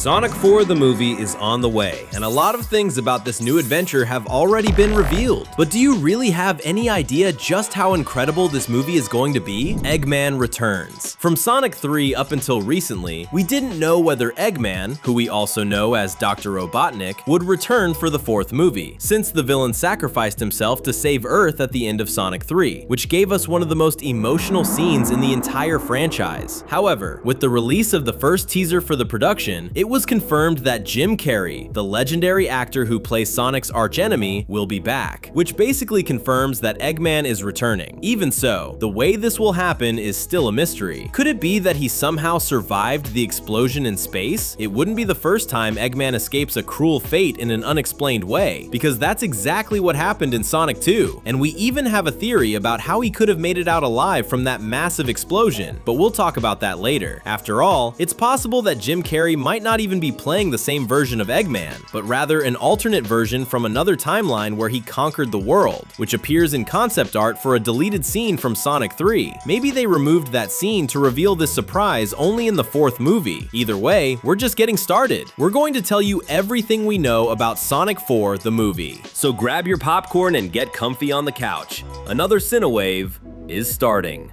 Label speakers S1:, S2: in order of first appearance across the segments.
S1: Sonic 4 the movie is on the way, and a lot of things about this new adventure have already been revealed. But do you really have any idea just how incredible this movie is going to be? Eggman Returns. From Sonic 3 up until recently, we didn't know whether Eggman, who we also know as Dr. Robotnik, would return for the fourth movie, since the villain sacrificed himself to save Earth at the end of Sonic 3, which gave us one of the most emotional scenes in the entire franchise. However, with the release of the first teaser for the production, it was confirmed that Jim Carrey, the legendary actor who plays Sonic's archenemy, will be back, which basically confirms that Eggman is returning. Even so, the way this will happen is still a mystery. Could it be that he somehow survived the explosion in space? It wouldn't be the first time Eggman escapes a cruel fate in an unexplained way, because that's exactly what happened in Sonic 2, and we even have a theory about how he could have made it out alive from that massive explosion, but we'll talk about that later. After all, it's possible that Jim Carrey might not even be playing the same version of Eggman, but rather an alternate version from another timeline where he conquered the world, which appears in concept art for a deleted scene from Sonic 3. Maybe they removed that scene to reveal this surprise only in the fourth movie. Either way, we're just getting started. We're going to tell you everything we know about Sonic 4 the movie. So grab your popcorn and get comfy on the couch. Another Cinewave is starting.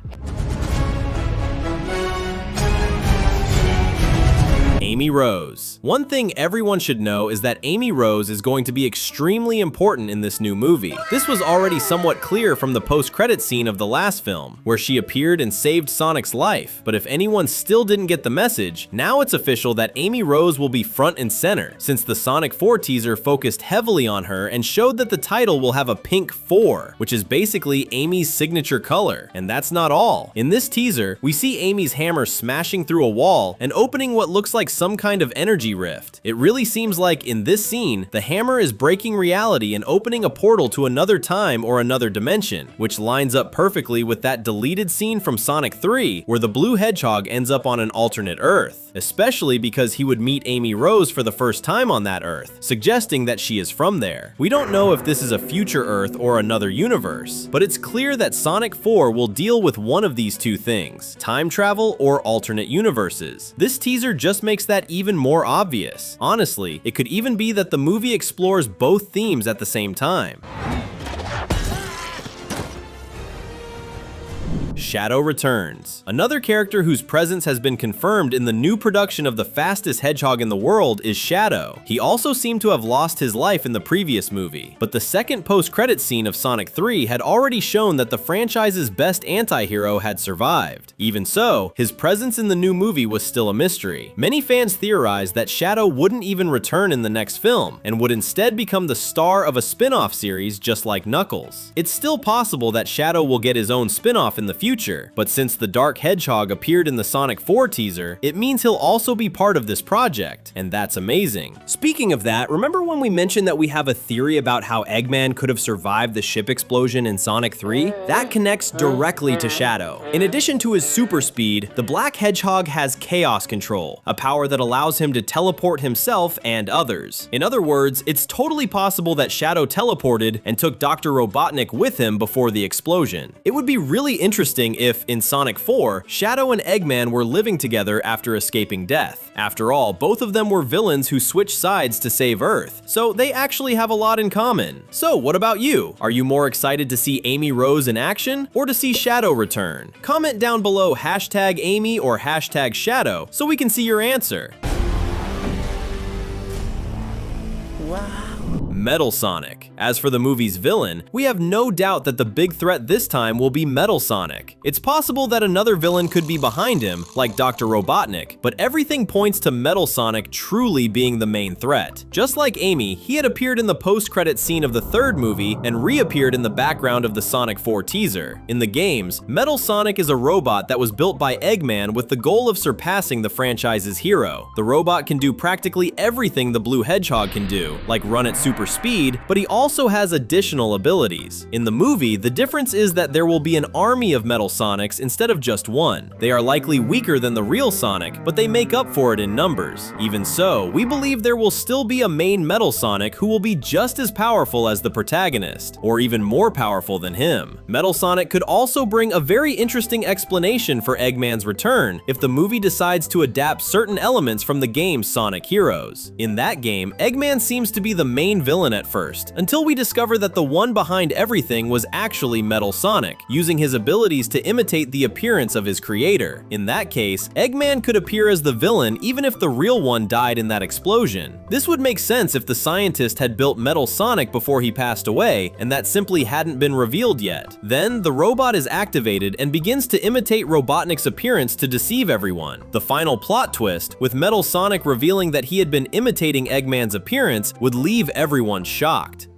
S1: Amy Rose. One thing everyone should know is that Amy Rose is going to be extremely important in this new movie. This was already somewhat clear from the post-credit scene of the last film, where she appeared and saved Sonic's life. But if anyone still didn't get the message, now it's official that Amy Rose will be front and center, since the Sonic 4 teaser focused heavily on her and showed that the title will have a pink 4, which is basically Amy's signature color. And that's not all. In this teaser, we see Amy's hammer smashing through a wall and opening what looks like some kind of energy rift. It really seems like in this scene, the hammer is breaking reality and opening a portal to another time or another dimension, which lines up perfectly with that deleted scene from Sonic 3 where the blue hedgehog ends up on an alternate Earth, especially because he would meet Amy Rose for the first time on that Earth, suggesting that she is from there. We don't know if this is a future Earth or another universe, but it's clear that Sonic 4 will deal with one of these two things, time travel or alternate universes. This teaser just makes that even more obvious. Honestly, it could even be that the movie explores both themes at the same time. Shadow returns. Another character whose presence has been confirmed in the new production of the fastest hedgehog in the world is Shadow. He also seemed to have lost his life in the previous movie, but the second post-credit scene of Sonic 3 had already shown that the franchise's best anti-hero had survived. Even so, his presence in the new movie was still a mystery. Many fans theorized that Shadow wouldn't even return in the next film, and would instead become the star of a spin-off series just like Knuckles. It's still possible that Shadow will get his own spin-off in the future, but since the Dark Hedgehog appeared in the Sonic 4 teaser, it means he'll also be part of this project, and that's amazing. Speaking of that, remember when we mentioned that we have a theory about how Eggman could have survived the ship explosion in Sonic 3? That connects directly to Shadow. In addition to his super speed, the Black Hedgehog has Chaos Control, a power that allows him to teleport himself and others. In other words, it's totally possible that Shadow teleported and took Dr. Robotnik with him before the explosion. It would be really interesting if, in Sonic 4, Shadow and Eggman were living together after escaping death. After all, both of them were villains who switched sides to save Earth, so they actually have a lot in common. So what about you? Are you more excited to see Amy Rose in action, or to see Shadow return? Comment down below #Amy or #Shadow so we can see your answer. Wow. Metal Sonic. As for the movie's villain, we have no doubt that the big threat this time will be Metal Sonic. It's possible that another villain could be behind him, like Dr. Robotnik, but everything points to Metal Sonic truly being the main threat. Just like Amy, he had appeared in the post-credit scene of the third movie and reappeared in the background of the Sonic 4 teaser. In the games, Metal Sonic is a robot that was built by Eggman with the goal of surpassing the franchise's hero. The robot can do practically everything the Blue Hedgehog can do, like run at super speed, but he also has additional abilities. In the movie, the difference is that there will be an army of Metal Sonics instead of just one. They are likely weaker than the real Sonic, but they make up for it in numbers. Even so, we believe there will still be a main Metal Sonic who will be just as powerful as the protagonist, or even more powerful than him. Metal Sonic could also bring a very interesting explanation for Eggman's return if the movie decides to adapt certain elements from the game's Sonic Heroes. In that game, Eggman seems to be the main villain at first, until we discover that the one behind everything was actually Metal Sonic, using his abilities to imitate the appearance of his creator. In that case, Eggman could appear as the villain even if the real one died in that explosion. This would make sense if the scientist had built Metal Sonic before he passed away, and that simply hadn't been revealed yet. Then, the robot is activated and begins to imitate Robotnik's appearance to deceive everyone. The final plot twist, with Metal Sonic revealing that he had been imitating Eggman's appearance, would leave everyone shocked.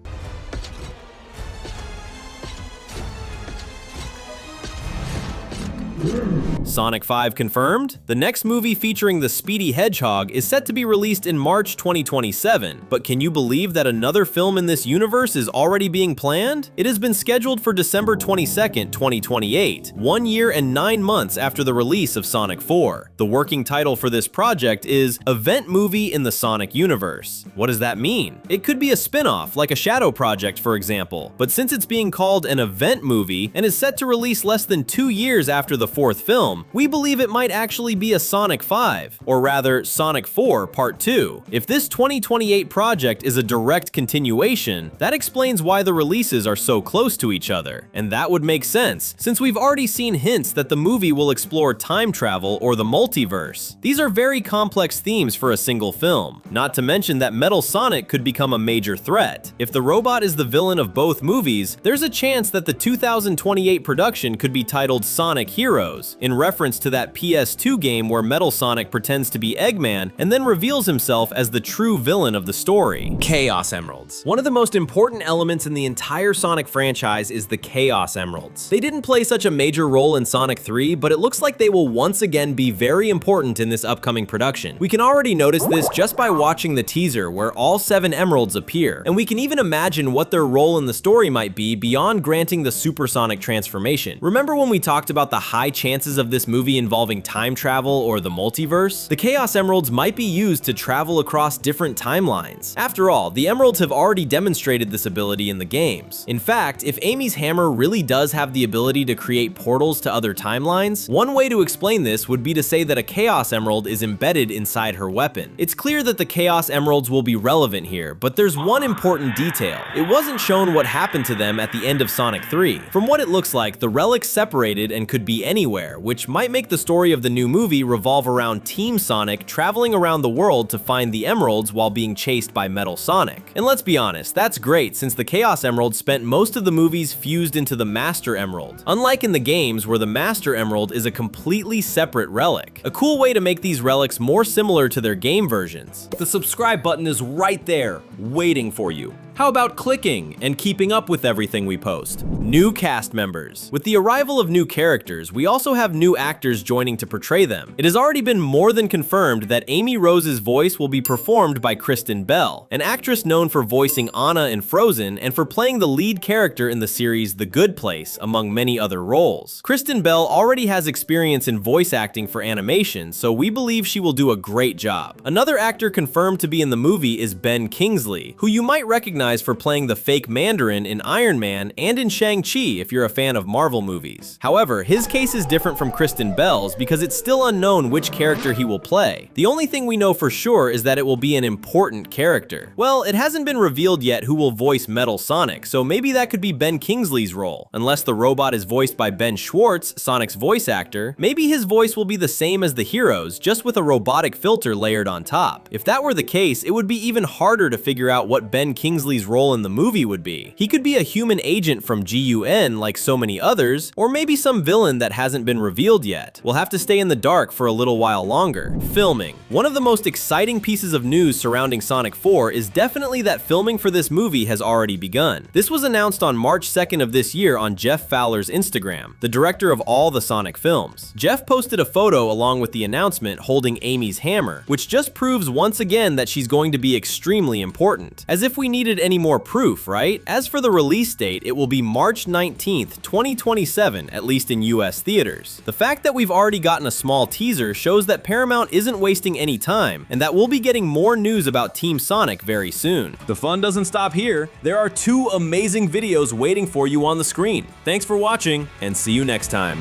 S1: Sonic 5 confirmed? The next movie featuring the Speedy Hedgehog is set to be released in March 2027, but can you believe that another film in this universe is already being planned? It has been scheduled for December 22nd, 2028, 1 year and 9 months after the release of Sonic 4. The working title for this project is Event Movie in the Sonic Universe. What does that mean? It could be a spin-off, like a Shadow Project for example, but since it's being called an event movie and is set to release less than 2 years after the fourth film, we believe it might actually be a Sonic 5, or rather Sonic 4 Part 2. If this 2028 project is a direct continuation, that explains why the releases are so close to each other. And that would make sense, since we've already seen hints that the movie will explore time travel or the multiverse. These are very complex themes for a single film, not to mention that Metal Sonic could become a major threat. If the robot is the villain of both movies, there's a chance that the 2028 production could be titled Sonic Heroes, in reference to that PS2 game where Metal Sonic pretends to be Eggman and then reveals himself as the true villain of the story. Chaos Emeralds. One of the most important elements in the entire Sonic franchise is the Chaos Emeralds. They didn't play such a major role in Sonic 3, but it looks like they will once again be very important in this upcoming production. We can already notice this just by watching the teaser where all 7 emeralds appear, and we can even imagine what their role in the story might be beyond granting the supersonic transformation. Remember when we talked about the high chances of this movie involving time travel or the multiverse? The Chaos Emeralds might be used to travel across different timelines. After all, the emeralds have already demonstrated this ability in the games. In fact, if Amy's hammer really does have the ability to create portals to other timelines, one way to explain this would be to say that a Chaos Emerald is embedded inside her weapon. It's clear that the Chaos Emeralds will be relevant here, but there's one important detail. It wasn't shown what happened to them at the end of Sonic 3. From what it looks like, the relics separated and could be anywhere, which might make the story of the new movie revolve around Team Sonic traveling around the world to find the emeralds while being chased by Metal Sonic. And let's be honest, that's great since the Chaos Emerald spent most of the movies fused into the Master Emerald, unlike in the games where the Master Emerald is a completely separate relic. A cool way to make these relics more similar to their game versions. The subscribe button is right there, waiting for you. How about clicking and keeping up with everything we post? New cast members. With the arrival of new characters, we also have new actors joining to portray them. It has already been more than confirmed that Amy Rose's voice will be performed by Kristen Bell, an actress known for voicing Anna in Frozen and for playing the lead character in the series The Good Place, among many other roles. Kristen Bell already has experience in voice acting for animation, so we believe she will do a great job. Another actor confirmed to be in the movie is Ben Kingsley, who you might recognize for playing the fake Mandarin in Iron Man and in Shang-Chi if you're a fan of Marvel movies. However, his case is different from Kristen Bell's because it's still unknown which character he will play. The only thing we know for sure is that it will be an important character. Well, it hasn't been revealed yet who will voice Metal Sonic, so maybe that could be Ben Kingsley's role. Unless the robot is voiced by Ben Schwartz, Sonic's voice actor, maybe his voice will be the same as the heroes, just with a robotic filter layered on top. If that were the case, it would be even harder to figure out what Ben Kingsley's role in the movie would be. He could be a human agent from GUN like so many others, or maybe some villain that hasn't been revealed yet. We'll have to stay in the dark for a little while longer. Filming. One of the most exciting pieces of news surrounding Sonic 4 is definitely that filming for this movie has already begun. This was announced on March 2nd of this year on Jeff Fowler's Instagram, the director of all the Sonic films. Jeff posted a photo along with the announcement holding Amy's hammer, which just proves once again that she's going to be extremely important. As if we needed needed any more proof, right? As for the release date, it will be March 19th, 2027, at least in US theaters. The fact that we've already gotten a small teaser shows that Paramount isn't wasting any time, and that we'll be getting more news about Team Sonic very soon. The fun doesn't stop here. There are 2 amazing videos waiting for you on the screen. Thanks for watching, and see you next time.